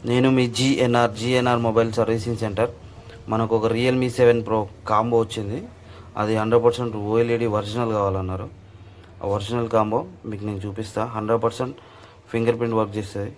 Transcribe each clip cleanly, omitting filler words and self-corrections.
నేను మీ GNR mobile servicing centre. మనకు ఒక రియల్మీ 7 Pro కాంబో వచ్చింది. అది 100% ఓఎల్ఈడి ఒరిజినల్ కావాలన్నారు. ఆ ఒరిజినల్ కాంబో మీకు నేను చూపిస్తా. 100% ఫింగర్ ప్రింట్ వర్క్ చేస్తుంది.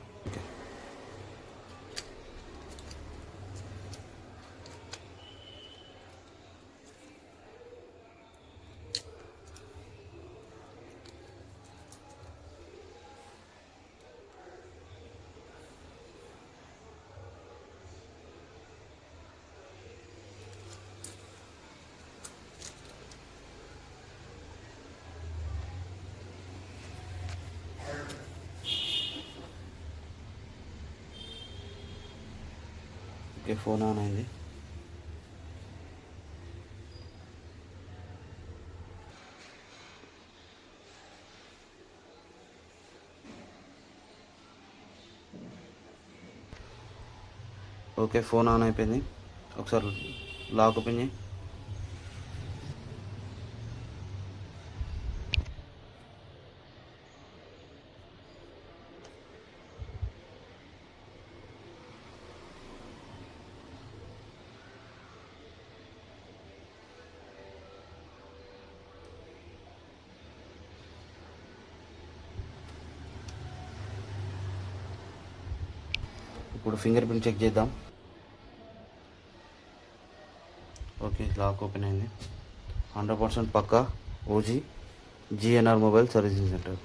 ఓకే, ఫోన్ ఆన్ అయింది. ఓకే, ఫోన్ ఆన్ అయిపోయింది. ఒకసారి లాక్ ఓపెన్ చేయి. ఇప్పుడు ఫింగర్ ప్రింట్ చెక్ చేద్దాం. ఓకే, లాక్ ఓపెన్ అయింది. 100% పక్కా OG GNR mobile servicing centre.